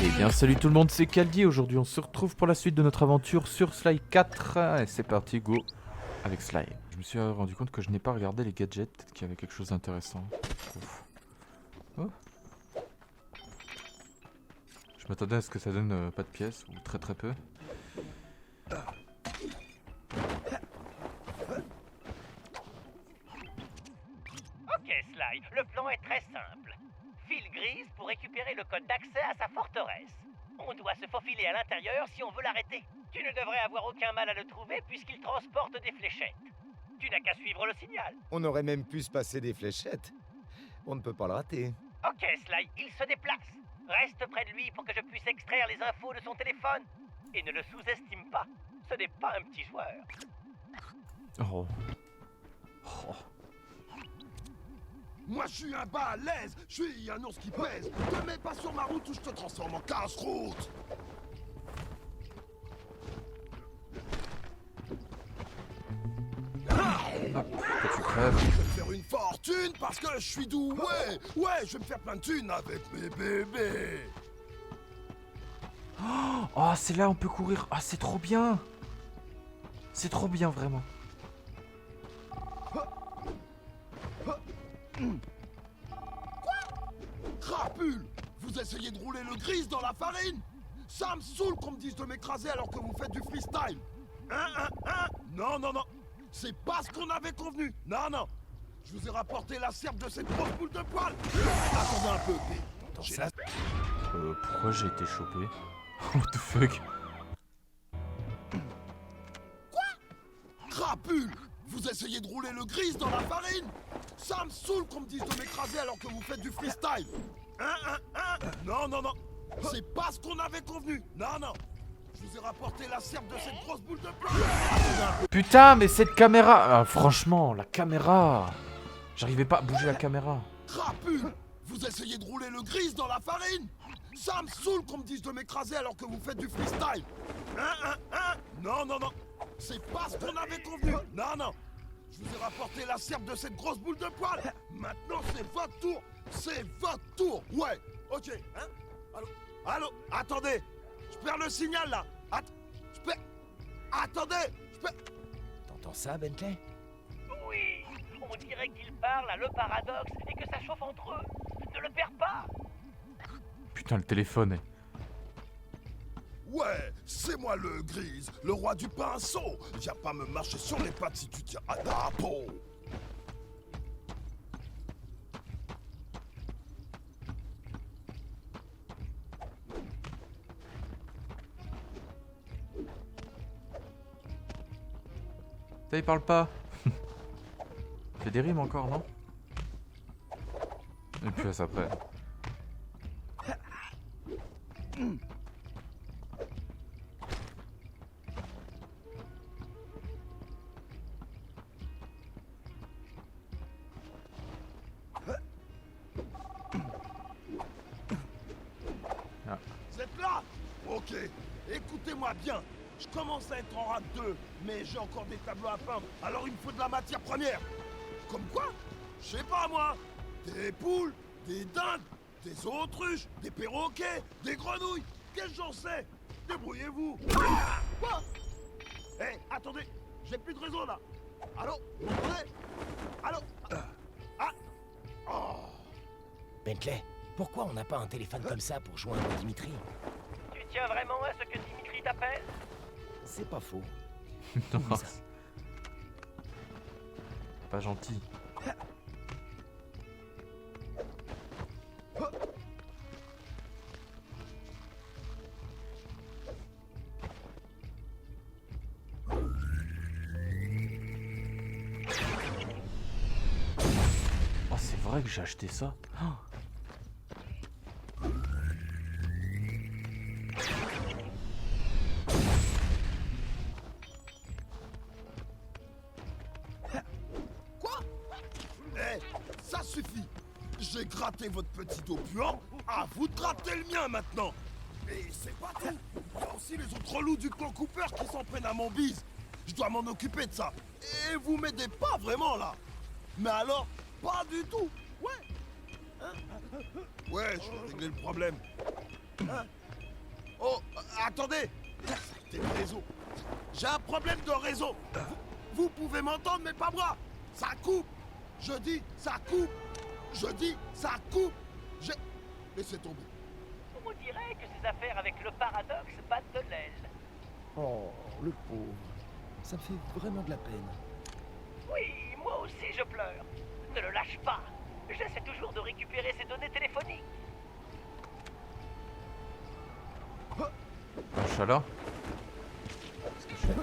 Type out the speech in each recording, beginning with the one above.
Eh bien salut tout le monde, c'est Kaldi. Aujourd'hui on se retrouve pour la suite de notre aventure sur Sly 4. Et c'est parti, go avec Sly. Je me suis rendu compte que je n'ai pas regardé les gadgets, peut-être qu'il y avait quelque chose d'intéressant. Ouf. Oh. Je m'attendais à ce que ça donne pas de pièces, ou très très peu. Ok Sly, le plan est très simple. File grise pour récupérer le code d'accès à sa forteresse. On doit se faufiler à l'intérieur si on veut l'arrêter. Tu ne devrais avoir aucun mal à le trouver puisqu'il transporte des fléchettes. Tu n'as qu'à suivre le signal. On aurait même pu se passer des fléchettes. On ne peut pas le rater. Ok Sly, il se déplace. Reste près de lui pour que je puisse extraire les infos de son téléphone. Et ne le sous-estime pas. Ce n'est pas un petit joueur. Oh. Oh. Moi je suis un bas à l'aise, je suis un ours qui pèse. Te mets pas sur ma route ou je te transforme en casse-route. Que tu crèves. Je vais me faire une fortune parce que je suis doué. Ouais, je vais me faire plein de thunes avec mes bébés. Oh, c'est là on peut courir. Ah, c'est trop bien. C'est trop bien vraiment. Crapule, vous essayez de rouler le grise dans la farine? Ça me saoule qu'on me dise de m'écraser alors que vous faites du freestyle. Non, non, non. C'est pas ce qu'on avait convenu. Non, non. Je vous ai rapporté la serpe de cette grosse boule de poil. Attendez un peu, P. J'ai la... Pourquoi j'ai été chopé? What the fuck? Crapule, vous essayez de rouler le grise dans la farine? Ça me saoule qu'on me dise de m'écraser alors que vous faites du freestyle. Non, non, non. C'est pas ce qu'on avait convenu. Non, non. Je vous ai rapporté la serpe de cette grosse boule de poil. Attendez un peu. Putain, mais cette caméra... Ah, franchement, la caméra... J'arrivais pas à bouger la caméra. Crapule, vous essayez de rouler le grise dans la farine? Ça me saoule qu'on me dise de m'écraser alors que vous faites du freestyle. Non, non, non. C'est pas ce qu'on avait convenu. Non, non. Je vous ai rapporté la serpe de cette grosse boule de poil. Maintenant, c'est votre tour. C'est votre tour. Ouais. Ok. Hein? Allô? Allô? Attendez. Je perds le signal, là. Je perds... Attendez. Je perds... T'entends ça, Bentley? Oui, on dirait qu'il parle à le paradoxe et que ça chauffe entre eux. Ne le perds pas. Putain, le téléphone est... Ouais, c'est moi le grise, le roi du pinceau. Viens pas me marcher sur les pattes si tu tiens à ta peau. Ça, il parle pas. C'est des rimes encore, non? Et puis ça après. Vous êtes là? Ok, écoutez-moi bien. Je commence à être en rate 2, mais j'ai encore des tableaux à peindre, alors il me faut de la matière première. Comme quoi? Je sais pas moi. Des poules, des dindes, des autruches, des perroquets, des grenouilles. Qu'est-ce que j'en sais? Débrouillez-vous. Quoi? Hé, attendez, j'ai plus de réseau là. Allô? Vous m'entendez? Allô? Ah! Oh! Bentley, pourquoi on n'a pas un téléphone comme ça pour joindre Dimitri? Tu tiens vraiment à ce que Dimitri t'appelle? C'est pas faux. Non, Oublie ça. pas gentil. Oh, c'est vrai que j'ai acheté ça. Oh. Quoi? Eh, ça suffit. J'ai gratté votre petit dos puant, à vous de gratter le mien maintenant. Et c'est pas tout. Il y a aussi les autres relous du clan Cooper qui s'en prennent à mon bise. Je dois m'en occuper de ça. Et vous m'aidez pas vraiment là. Mais alors, pas du tout. Ouais. Hein? Ouais, je vais régler le problème. Hein? Oh, attendez. T'es le réseau. J'ai un problème de réseau. Vous pouvez m'entendre, mais pas moi. Ça coupe. Je dis, ça coupe. Je dis, ça coupe. J'ai... Laissez tomber. On dirait que ces affaires avec le paradoxe battent de l'aile. Oh, le pauvre. Ça me fait vraiment de la peine. Oui, moi aussi je pleure. Ne le lâche pas. J'essaie toujours de récupérer ses données téléphoniques. Inch'Allah. Qu'est-ce que je fais?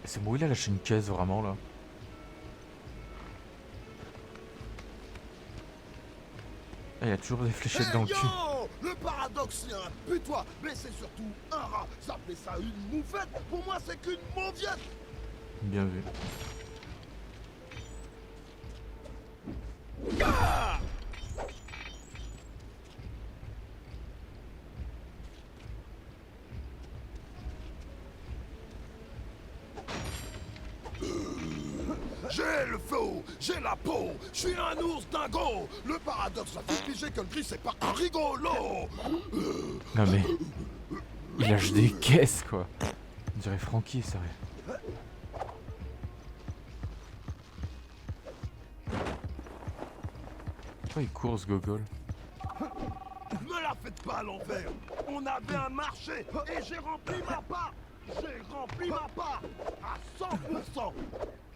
C'est moi, il a lâché une caisse vraiment là. Ah, il y a toujours des fléchettes dans le cul. Yo, le paradoxe, c'est un putois, mais c'est surtout un rat. Ça appelait ça une moufette. Pour moi, c'est qu'une mauviette. Bien vu. Ah! J'ai le feu, j'ai la peau, je suis un ours dingo. Le paradoxe a fait piger que le gris c'est pas un rigolo. Non mais... Il lâche des caisses quoi. On dirait Francky, sérieux. Pourquoi il court ce gogol? Me la faites pas à l'envers. On avait un marché et j'ai rempli ma part. J'ai rempli ma part à 100%.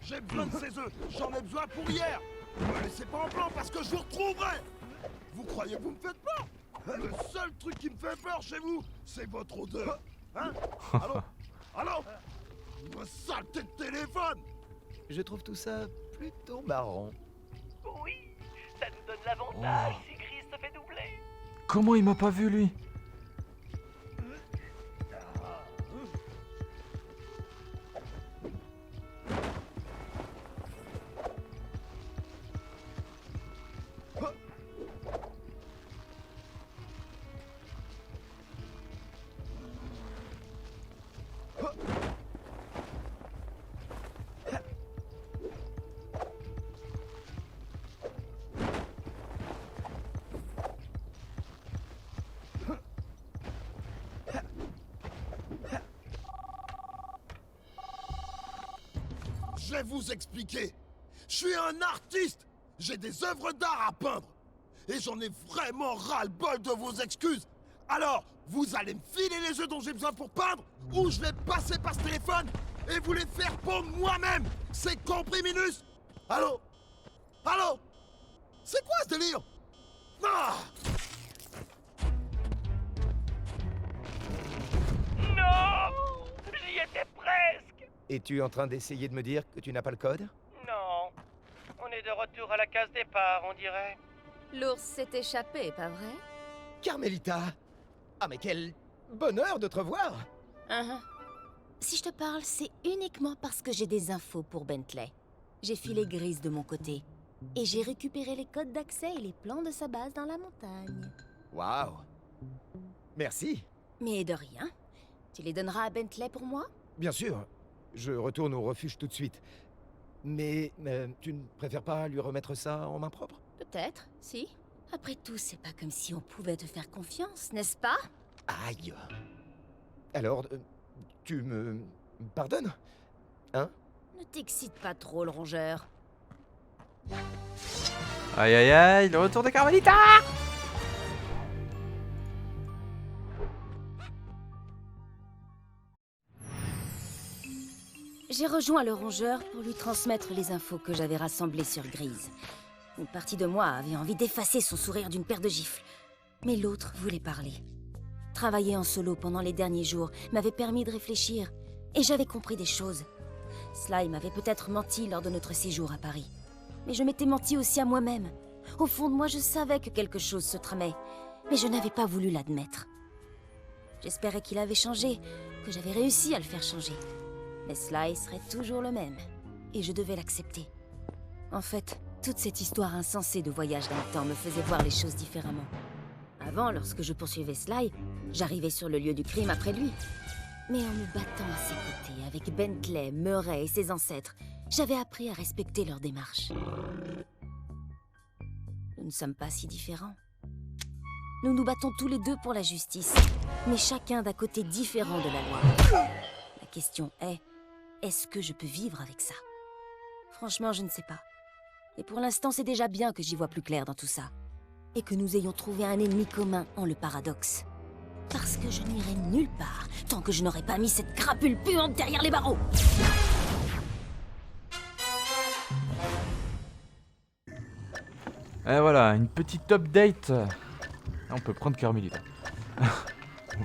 J'ai besoin de ces œufs, j'en ai besoin pour hier. Ne me laissez pas en plan parce que je vous retrouverai. Vous croyez que vous me faites peur? Le seul truc qui me fait peur chez vous, c'est votre odeur. Hein? Allô? Allô? Une saleté de téléphone! Je trouve tout ça plutôt marrant. Oui, ça nous donne l'avantage si Gris se fait doubler. Comment il m'a pas vu lui? Je vais vous expliquer. Je suis un artiste. J'ai des œuvres d'art à peindre. Et j'en ai vraiment ras-le-bol de vos excuses. Alors, vous allez me filer les œufs dont j'ai besoin pour peindre, ou je vais passer par ce téléphone et vous les faire pondre moi-même. C'est compris, Minus? Allô? Allô? C'est quoi ce délire? Ah! Non! J'y étais presque! Es-tu en train d'essayer de me dire que tu n'as pas le code? Non. On est de retour à la case départ, on dirait. L'ours s'est échappé, pas vrai? Carmelita! Ah mais quel bonheur de te revoir! Si je te parle, c'est uniquement parce que j'ai des infos pour Bentley. J'ai filé Grise de mon côté. Et j'ai récupéré les codes d'accès et les plans de sa base dans la montagne. Waouh! Merci! Mais de rien. Tu les donneras à Bentley pour moi? Bien sûr, je retourne au refuge tout de suite. Mais tu ne préfères pas lui remettre ça en main propre? Peut-être, si. Après tout, c'est pas comme si on pouvait te faire confiance, n'est-ce pas? Aïe! Alors, tu me pardonnes? Hein? Ne t'excite pas trop, le rongeur. Aïe aïe aïe, le retour de Carmelita! J'ai rejoint le rongeur pour lui transmettre les infos que j'avais rassemblées sur Grise. Une partie de moi avait envie d'effacer son sourire d'une paire de gifles. Mais l'autre voulait parler. Travailler en solo pendant les derniers jours m'avait permis de réfléchir. Et j'avais compris des choses. Sly m'avait peut-être menti lors de notre séjour à Paris. Mais je m'étais menti aussi à moi-même. Au fond de moi, je savais que quelque chose se tramait. Mais je n'avais pas voulu l'admettre. J'espérais qu'il avait changé, que j'avais réussi à le faire changer. Mais Sly serait toujours le même. Et je devais l'accepter. En fait, toute cette histoire insensée de voyage dans le temps me faisait voir les choses différemment. Avant, lorsque je poursuivais Sly, j'arrivais sur le lieu du crime après lui. Mais en me battant à ses côtés, avec Bentley, Murray et ses ancêtres, j'avais appris à respecter leur démarche. Nous ne sommes pas si différents. Nous nous battons tous les deux pour la justice, mais chacun d'un côté différent de la loi. La question est-ce que je peux vivre avec ça? Franchement, je ne sais pas. Et pour l'instant, c'est déjà bien que j'y vois plus clair dans tout ça. Et que nous ayons trouvé un ennemi commun en le paradoxe. Parce que je n'irai nulle part tant que je n'aurai pas mis cette crapule puante derrière les barreaux. Et voilà, une petite update. On peut prendre Carmelita.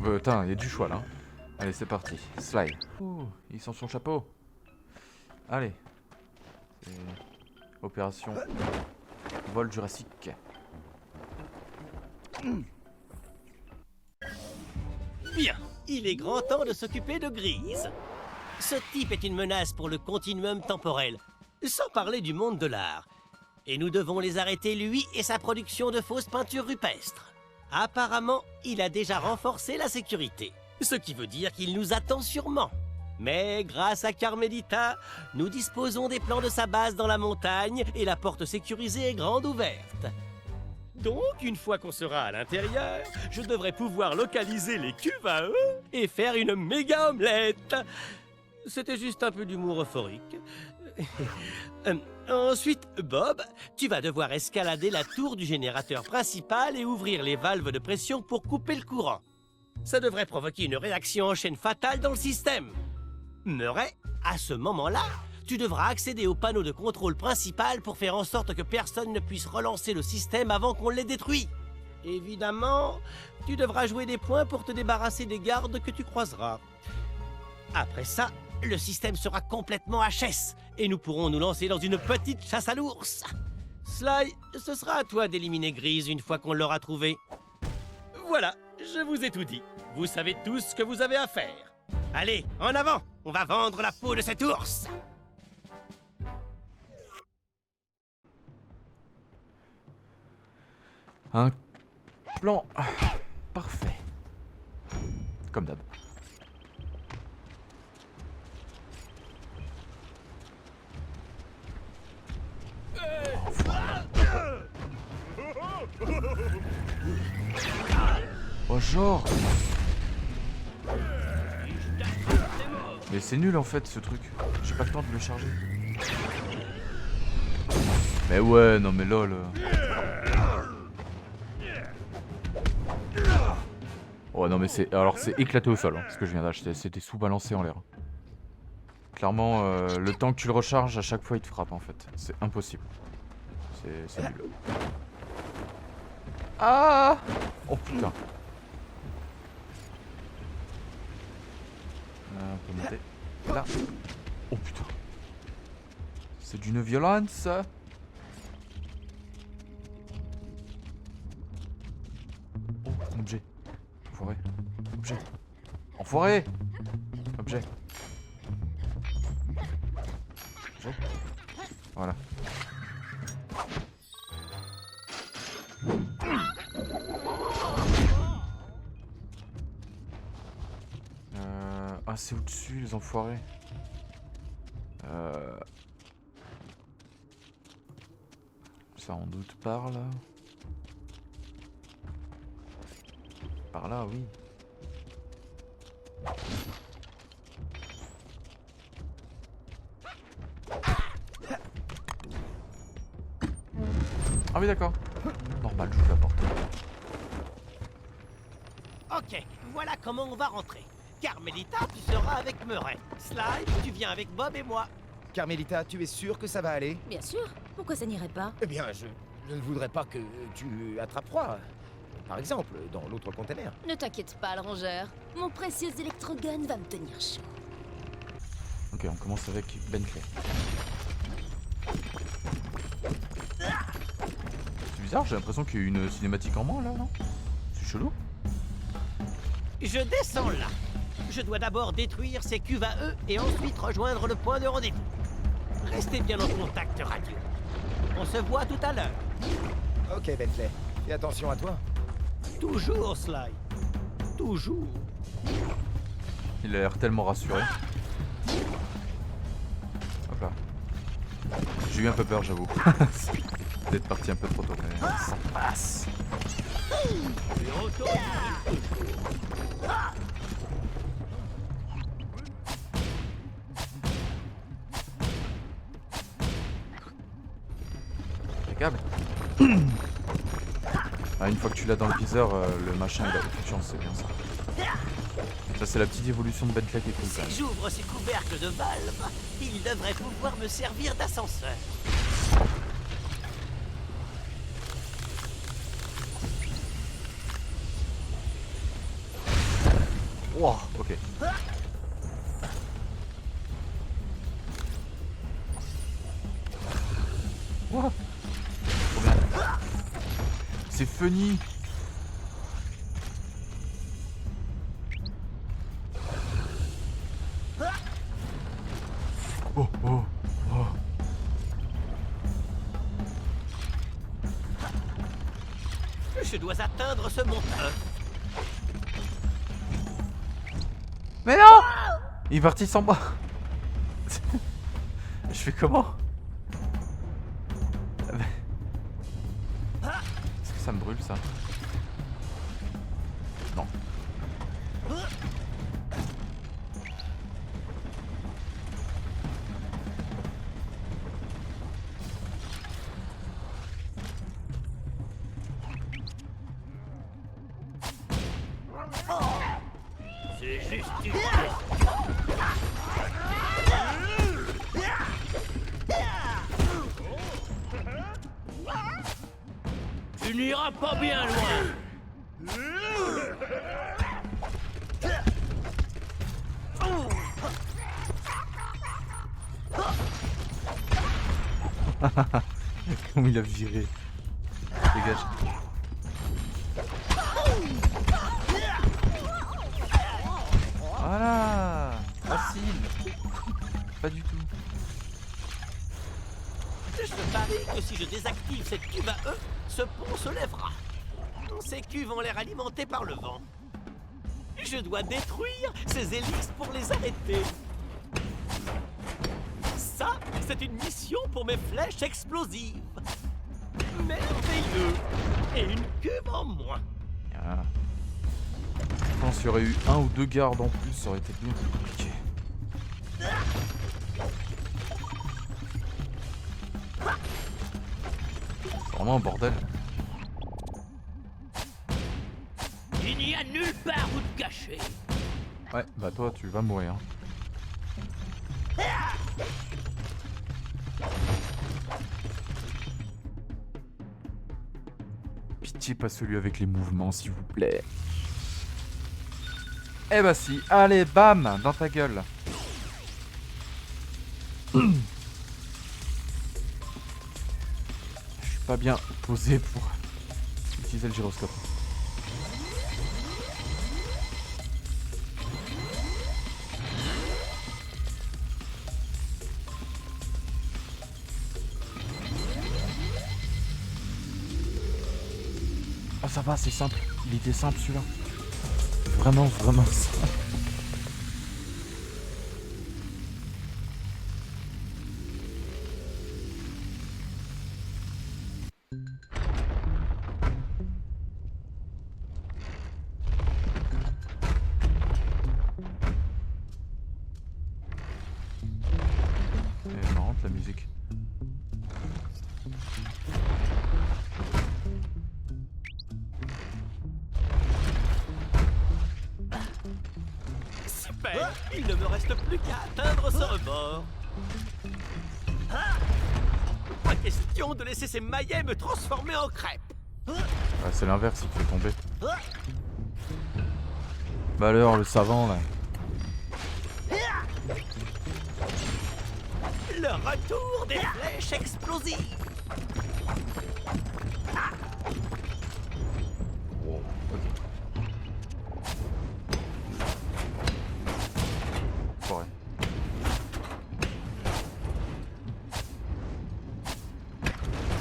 Putain, il y a du choix là. Allez, c'est parti. Sly. Ouh, il sent son chapeau. Allez. Opération vol jurassique. Bien, il est grand temps de s'occuper de Grise. Ce type est une menace pour le continuum temporel, sans parler du monde de l'art. Et nous devons les arrêter, lui et sa production de fausses peintures rupestres. Apparemment, il a déjà renforcé la sécurité, ce qui veut dire qu'il nous attend sûrement. Mais grâce à Carmelita, nous disposons des plans de sa base dans la montagne et la porte sécurisée est grande ouverte. Donc, une fois qu'on sera à l'intérieur, je devrais pouvoir localiser les cuves à eux et faire une méga omelette. C'était juste un peu d'humour euphorique. Ensuite, Bob, tu vas devoir escalader la tour du générateur principal et ouvrir les valves de pression pour couper le courant. Ça devrait provoquer une réaction en chaîne fatale dans le système. Murray, à ce moment-là, tu devras accéder au panneau de contrôle principal pour faire en sorte que personne ne puisse relancer le système avant qu'on l'ait détruit. Évidemment, tu devras jouer des points pour te débarrasser des gardes que tu croiseras. Après ça, le système sera complètement HS et nous pourrons nous lancer dans une petite chasse à l'ours. Sly, ce sera à toi d'éliminer Grise une fois qu'on l'aura trouvé. Voilà, je vous ai tout dit. Vous savez tous ce que vous avez à faire. Allez, en avant! On va vendre la peau de cet ours! Un plan parfait. Comme d'hab. Oh genre. Mais c'est nul en fait ce truc. J'ai pas le temps de le charger. Mais ouais, non mais lol. Oh non mais c'est... Alors c'est éclaté au sol hein, ce que je viens d'acheter. C'était sous-balancé en l'air. Clairement, le temps que tu le recharges, à chaque fois il te frappe en fait. C'est impossible. C'est nul. Ah! Oh putain. On peut monter. Là. Oh putain. C'est d'une violence. Oh, objet. Enfoiré. Objet. Enfoiré. Objet. Objet. Voilà. Ah, c'est au-dessus, les enfoirés. Ça, on doute par là. Par là, oui. Ah oui, d'accord. Normal, j'ouvre la porte. Ok, voilà comment on va rentrer. Carmelita, tu seras avec Murray. Sly, tu viens avec Bob et moi. Carmelita, tu es sûr que ça va aller? Bien sûr, pourquoi ça n'irait pas? Eh bien, je ne voudrais pas que tu attrapes froid. Par exemple, dans l'autre conteneur. Ne t'inquiète pas, le rongeur. Mon précieux électrogun va me tenir chaud. Ok, on commence avec Bentley. C'est bizarre, j'ai l'impression qu'il y a eu une cinématique en moins là, non? C'est chelou. Je descends là. Je dois d'abord détruire ces cuves à eux et ensuite rejoindre le point de rendez-vous. Restez bien en contact radio. On se voit tout à l'heure. Ok, Bentley. Fais attention à toi. Toujours, Sly. Toujours. Il a l'air tellement rassuré. Hop là. J'ai eu un peu peur, j'avoue. Peut-être parti un peu trop tôt, mais ça passe. Impeccable. Ah, une fois que tu l'as dans le viseur, le machin il a aucune chance, c'est bien ça. Ça c'est la petite évolution de Bentley qui est cool quand même. Si j'ouvre ces couvercles de valve, il devrait pouvoir me servir d'ascenseur. Wow, ok. Wow. Trop bien. C'est funny. Oh, oh, oh. Je dois atteindre ce montant. Mais non! Il est parti sans moi. Je fais comment? Est-ce que ça me brûle ça? Non. C'est juste une... Tu n'iras pas bien loin. Comment il a viré. Dégage. Voilà. Facile. Pas du tout. Je parie que si je désactive cette cuve à eux, ce pont se lèvera. Ces cuves ont l'air alimentées par le vent. Je dois détruire ces hélices pour les arrêter. Ça, c'est une mission pour mes flèches explosives. Merveilleux. Et une cuve en moins. Ah. Je pense qu'il y aurait eu un ou deux gardes en plus, ça aurait été bien plus compliqué. C'est vraiment un bordel. Il n'y a nulle part où te cacher. Ouais, bah toi tu vas mourir. Pitié, pas celui avec les mouvements, s'il vous plaît. Eh bah si, allez, bam, dans ta gueule. Je suis pas bien posé pour utiliser le gyroscope. Ah ça va, c'est simple. Il était simple celui-là. Vraiment, vraiment simple. C'est marrant la musique. Super. Il ne me reste plus qu'à atteindre ce rebord. Pas question de laisser ces maillets me transformer en crêpe. Ah, c'est l'inverse, il te fait tomber. Bah alors, le savant là. Le retour des flèches explosives. Wow, ok. Ouais.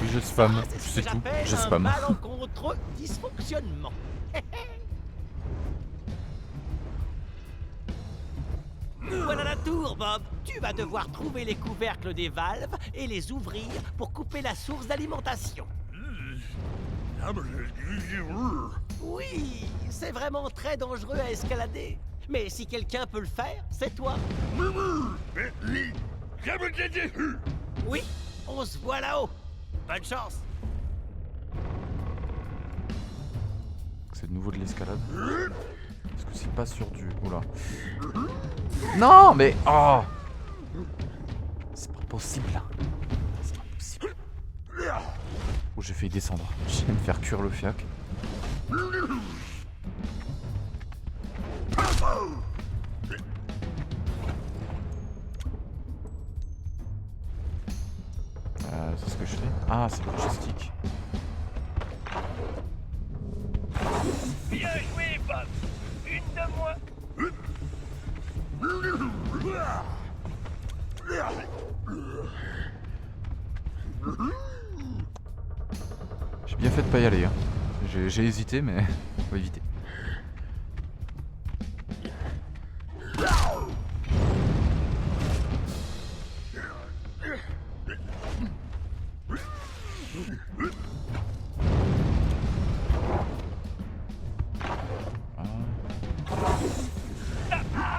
Oui, je spam, C'est ce c'est que tout, j'appelle je un spam. malencontreux dysfonctionnement. Voilà la tour, Bob. Tu vas devoir trouver les couvercles des valves et les ouvrir pour couper la source d'alimentation. Oui, c'est vraiment très dangereux à escalader. Mais si quelqu'un peut le faire, c'est toi. Oui, on se voit là-haut. Bonne chance. C'est de nouveau de l'escalade. Est-ce que c'est pas sur du... Oula. Non, mais... Oh, c'est pas possible. C'est pas possible. Oh, j'ai failli descendre. J'ai me faire cuire le fiac. C'est ce que je fais. Ah, c'est le joystick. Bien joué, Bob. Une de moins. J'ai bien fait de pas y aller. Hein. J'ai hésité, mais faut éviter.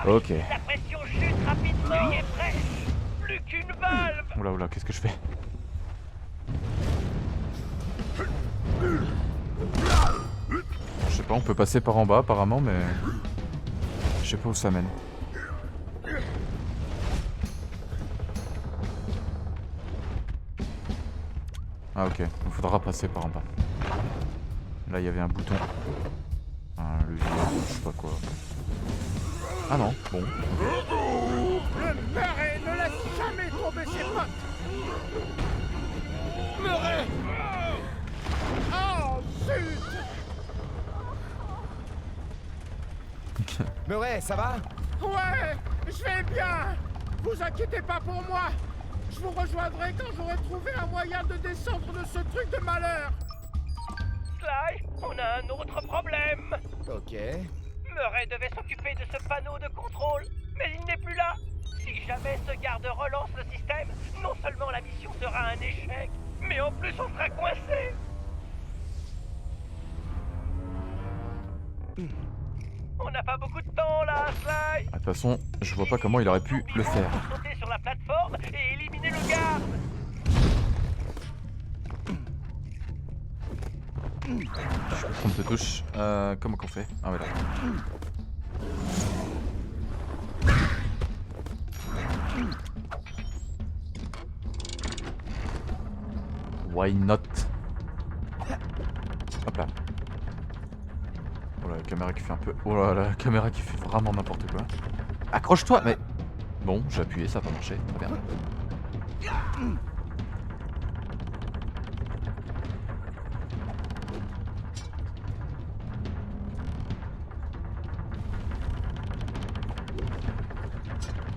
Ok. La pression chute rapidement et fraîche. Plus qu'une valve. Oula, oula, qu'est-ce que je fais? Je sais pas, on peut passer par en bas apparemment, mais... Je sais pas où ça mène. Ah ok, il faudra passer par en bas. Là il y avait un bouton. Un levier, je sais pas quoi. Ah non, bon. Le Murray ne laisse jamais tomber ses potes. Murray! Oh, zut! Murray, ça va? Ouais, je vais bien. Vous inquiétez pas pour moi. Je vous rejoindrai quand j'aurai trouvé un moyen de descendre de ce truc de malheur. Sly, on a un autre problème. Ok. Murray devait s'occuper de ce panneau de contrôle, mais il n'est plus là. Si jamais ce garde relance le système, non seulement la mission sera un échec, mais en plus on sera coincé. On n'a pas beaucoup de temps là, Sly. De toute façon, je vois pas comment il aurait pu le faire. Sauter sur la plateforme et éliminer le garde. Je vais prendre cette touche. Comment qu'on fait? Ah ouais, là. Why not? Hop là. Oh là, la caméra qui fait un peu... Oh là, la caméra qui fait vraiment n'importe quoi. Accroche-toi, mais... Bon, j'ai appuyé, ça a pas marché. Très bien.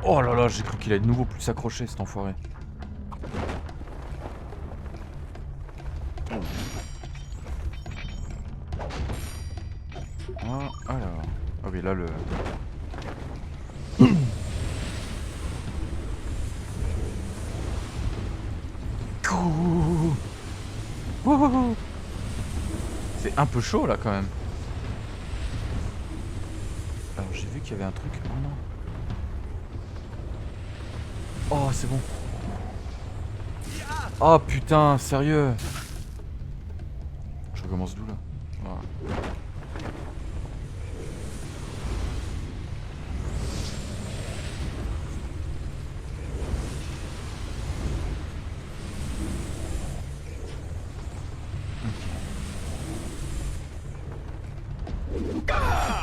Oh là là, j'ai cru qu'il allait de nouveau plus s'accrocher, cet enfoiré. Ah, alors... Ah oui, là, le... C'est un peu chaud, là, quand même. Alors, j'ai vu qu'il y avait un truc... Oh non. Oh, c'est bon. Oh putain, sérieux. Je recommence d'où là? Voilà.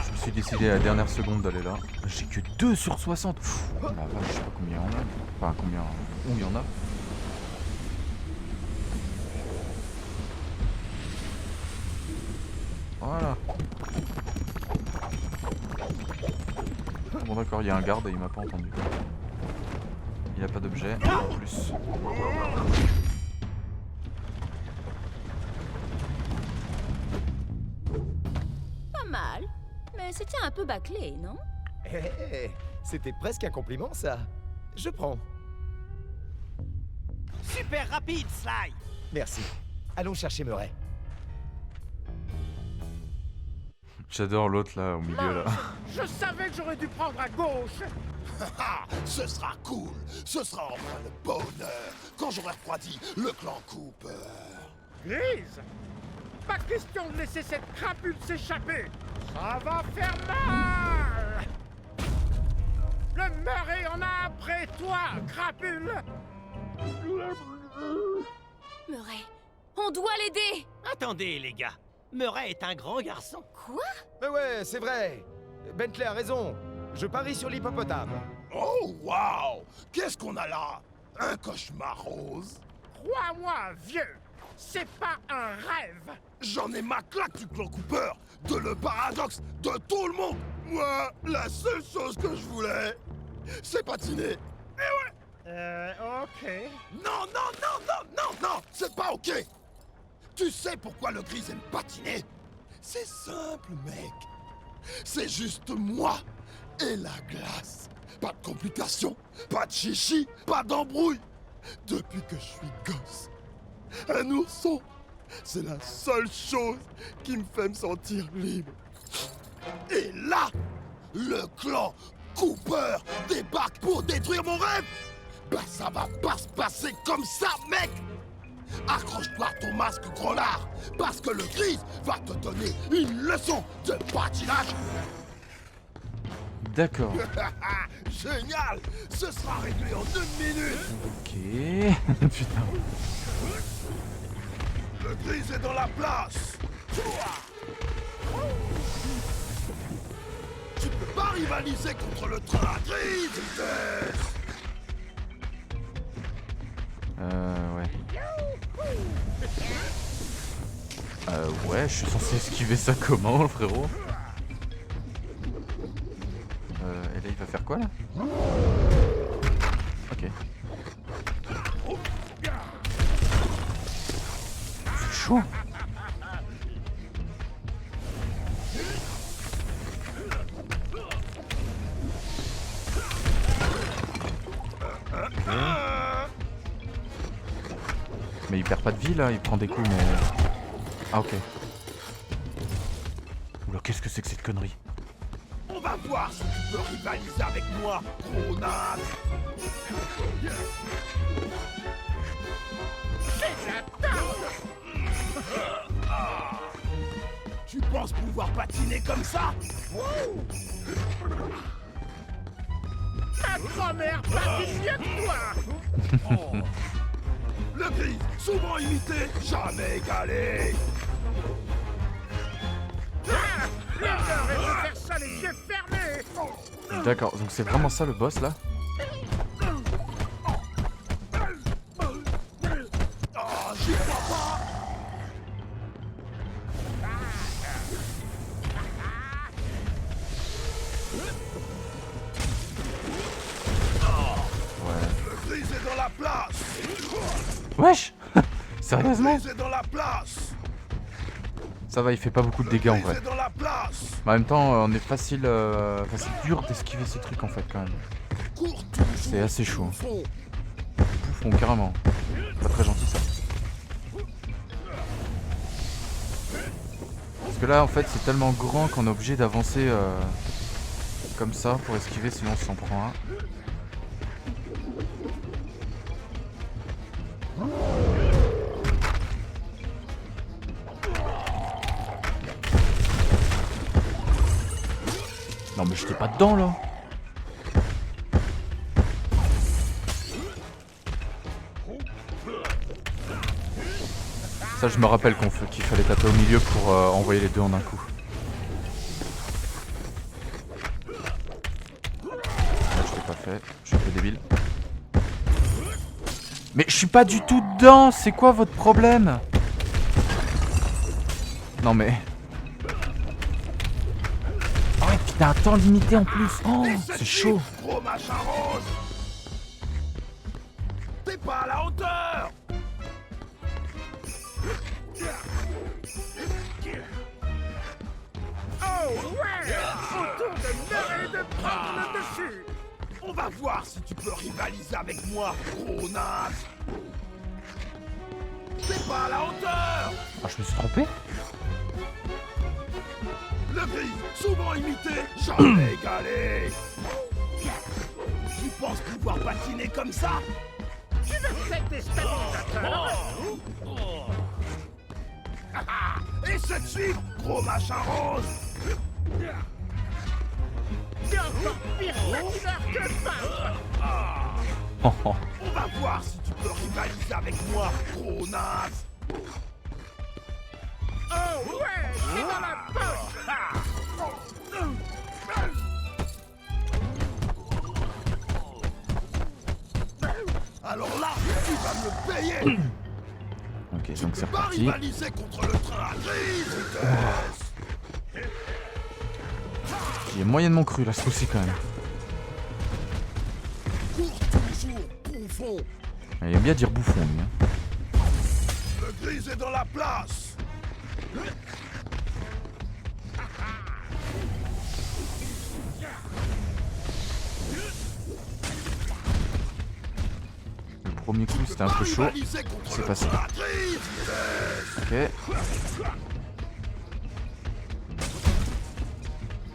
Je me suis décidé à la dernière seconde d'aller là. J'ai que 2 sur 60. Pff, oh la vache, je sais pas combien on a. Enfin, combien... Où il y en a. Voilà. Bon d'accord, il y a un garde et il m'a pas entendu. Il a pas d'objet en plus. Pas mal. Mais c'était un peu bâclé, non? Hé, c'était presque un compliment, ça. Je prends. Super rapide, Sly. Merci. Allons chercher Murray. J'adore l'autre là au milieu là. Je savais que j'aurais dû prendre à gauche. Ah, ce sera cool. Ce sera enfin le bonheur quand j'aurai refroidi le clan Cooper. Grise, pas question de laisser cette crapule s'échapper. Ça va faire mal. Le Murray en a après toi, crapule. Murray, on doit l'aider. Attendez, les gars. Murray est un grand garçon. Quoi? Mais ouais, c'est vrai. Bentley a raison. Je parie sur l'hippopotame. Oh, waouh! Qu'est-ce qu'on a là? Un cauchemar rose? Crois-moi, vieux, c'est pas un rêve. J'en ai ma claque du clan Cooper, de le paradoxe de tout le monde. Moi, la seule chose que je voulais, c'est patiner. Ok. Non, non, non, non, non, non, c'est pas ok. Tu sais pourquoi le gris aime patiner? C'est simple, mec. C'est juste moi et la glace. Pas de complications, pas de chichi, pas d'embrouille. Depuis que je suis gosse, un ourson, c'est la seule chose qui me fait me sentir libre. Et là, le clan Cooper débarque pour détruire mon rêve. Bah ça va pas se passer comme ça, mec. Accroche-toi à ton masque, gros lard, parce que le gris va te donner une leçon de patinage. D'accord. Génial. Ce sera réglé en 1 minute. Ok. Putain. Le gris est dans la place. Tu peux pas rivaliser contre le train à grise, vitesse. Ouais. Ouais, je suis censé esquiver ça comment, frérot? Et là, il va faire quoi, là? Ok. C'est chaud. Mais il perd pas de vie là, il prend des coups mais... Ah ok. Oula, qu'est-ce que c'est que cette connerie? On va voir si tu peux rivaliser avec moi, gros naze. Tu penses pouvoir patiner comme ça? Ta grand-mère patine mieux que toi. Le gris, souvent imité, jamais égalé. Arrête de faire ça les yeux fermés. D'accord, donc c'est vraiment ça le boss là? Oh, j'y crois pas. Ouais. Le gris est dans la place. Wesh. Le Sérieusement? gris est dans la place. Ça va, il fait pas beaucoup de dégâts en Le gris vrai. est dans la place. Mais en même temps, on est facile... Enfin, c'est dur d'esquiver ces trucs en fait quand même. Cours toujours C'est assez chaud. au fond. Bouffon, carrément. Pas très gentil ça. Parce que là en fait c'est tellement grand qu'on est obligé d'avancer comme ça pour esquiver, sinon on s'en prend un. Non mais j'étais pas dedans là. Ça je me rappelle qu'il fallait taper au milieu pour envoyer les deux en un coup. Là je l'ai pas fait, je suis un peu débile. Mais je suis pas du tout dedans, c'est quoi votre problème? Non mais... Ah ouais, puis t'as un temps limité en plus. Oh, c'est chaud. Gros machin rose. T'es pas à la hauteur. Oh ouais. Autour de Murray de prendre le dessus. On va voir si tu peux rivaliser avec moi, gros naze. T'es pas à la hauteur. Ah, je me suis trompé? Le Grise, souvent imité, jamais égalé. Tu penses pouvoir patiner comme ça? Tu veux peut-être des stabilisateurs? Et cette suite, gros machin rose. T'es encore pire patineur que le peintre! Oh, oh. On va voir si tu peux rivaliser avec moi, gros naze. Oh ouais, c'est dans la poche! Alors là, tu vas me payer. Ok, Tu donc peux c'est pas reparti. rivaliser contre le train à grise, vitesse. Il est moyennement cru là, ce coup-ci quand même. Cours toujours, bouffon. Il aime bien dire bouffon, lui. Hein. Le Grise est dans la place. Le premier coup, c'était un peu chaud. Rivaliser contre C'est le passé. train à grise, vitesse. Ok.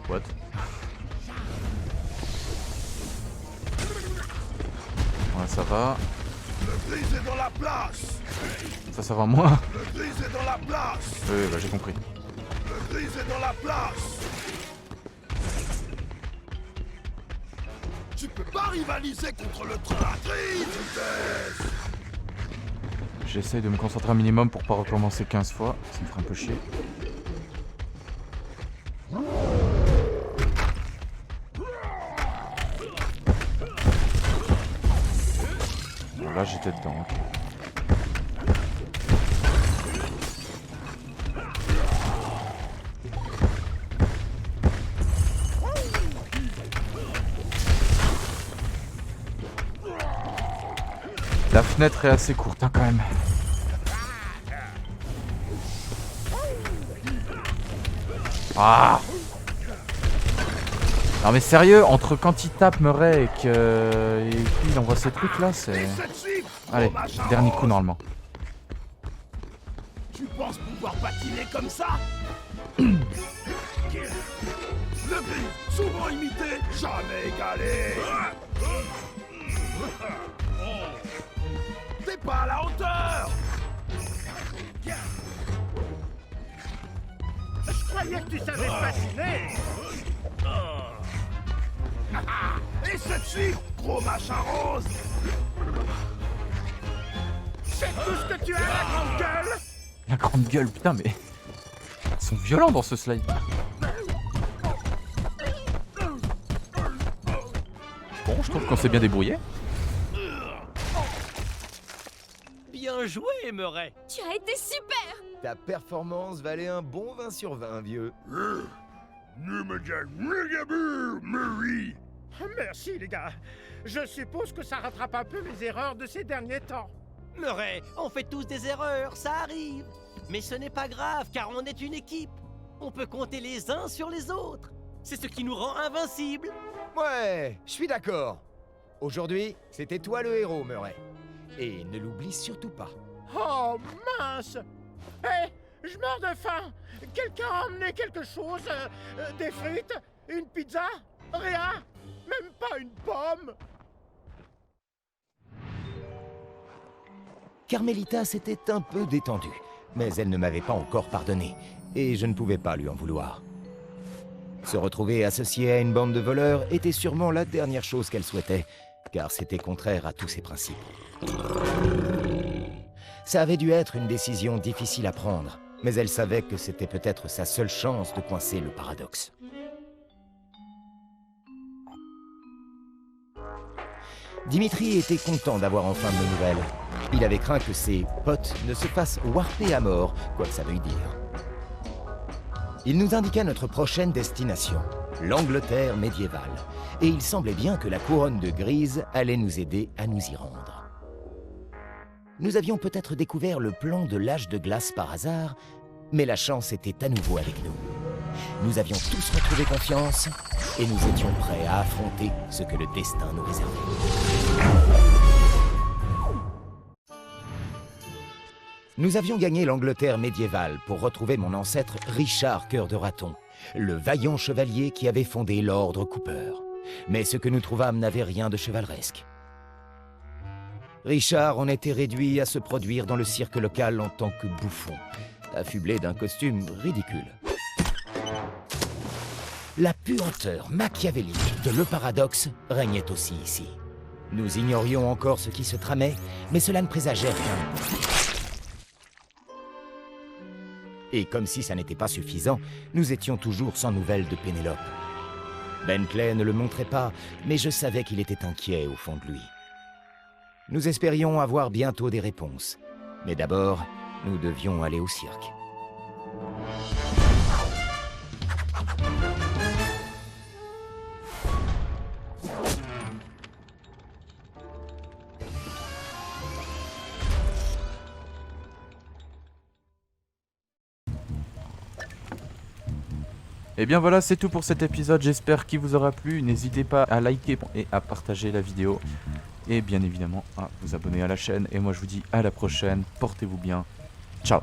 What? Ouais, ça va. Le Grise est dans la place. Ça va moins. Le Grise est dans la place. Oui, bah j'ai compris. Le Grise est dans la place. Tu peux pas rivaliser contre le train à grise, vitesse. J'essaye de me concentrer un minimum pour pas recommencer 15 fois. Ça me ferait un peu chier. Bon, là j'étais dedans. Ok. La fenêtre est assez courte hein, quand même. Ah! Non mais sérieux, entre quand il tape Murray et puis il envoie ces trucs là, c'est... Et cette suite, Allez, gros machin dernier rose. coup normalement. Tu penses pouvoir patiner comme ça? Le Grise, souvent imité, jamais égalé. T'es pas à la hauteur. Je croyais que tu savais patiner! Et cette suite, gros machin rose. C'est tout ce que tu as, la grande gueule! La grande gueule, putain mais... Ils sont violents dans ce slide. Bon, je trouve qu'on s'est bien débrouillé. Bien joué, Murray. Tu as été super! Ta performance valait un bon 20 sur 20, vieux. Merci, les gars. Je suppose que ça rattrape un peu mes erreurs de ces derniers temps. Murray, on fait tous des erreurs, ça arrive. Mais ce n'est pas grave, car on est une équipe. On peut compter les uns sur les autres. C'est ce qui nous rend invincibles. Ouais, je suis d'accord. Aujourd'hui, c'était toi le héros, Murray. Et ne l'oublie surtout pas. Oh, mince! Hé, je meurs de faim! Quelqu'un a emmené quelque chose? Des frites? Une pizza? Rien? Même pas une pomme? Carmelita s'était un peu détendue, mais elle ne m'avait pas encore pardonné, et je ne pouvais pas lui en vouloir. Se retrouver associée à une bande de voleurs était sûrement la dernière chose qu'elle souhaitait, car c'était contraire à tous ses principes. Ça avait dû être une décision difficile à prendre, mais elle savait que c'était peut-être sa seule chance de coincer le paradoxe. Dimitri était content d'avoir enfin de nos nouvelles. Il avait craint que ses potes ne se fassent warper à mort, quoi que ça veuille dire. Il nous indiqua notre prochaine destination, l'Angleterre médiévale, et il semblait bien que la couronne de Grise allait nous aider à nous y rendre. Nous avions peut-être découvert le plan de l'âge de glace par hasard, mais la chance était à nouveau avec nous. Nous avions tous retrouvé confiance, et nous étions prêts à affronter ce que le destin nous réservait. Nous avions gagné l'Angleterre médiévale pour retrouver mon ancêtre Richard Cœur de Raton, le vaillant chevalier qui avait fondé l'ordre Cooper. Mais ce que nous trouvâmes n'avait rien de chevaleresque. Richard en était réduit à se produire dans le cirque local en tant que bouffon, affublé d'un costume ridicule. La puanteur machiavélique de Le Paradoxe régnait aussi ici. Nous ignorions encore ce qui se tramait, mais cela ne présageait rien. Et comme si ça n'était pas suffisant, nous étions toujours sans nouvelles de Pénélope. Bentley ne le montrait pas, mais je savais qu'il était inquiet au fond de lui. Nous espérions avoir bientôt des réponses. Mais d'abord, nous devions aller au cirque. Et bien voilà, c'est tout pour cet épisode, j'espère qu'il vous aura plu. N'hésitez pas à liker et à partager la vidéo. Et bien évidemment à vous abonner à la chaîne. Et moi je vous dis à la prochaine, portez-vous bien, ciao.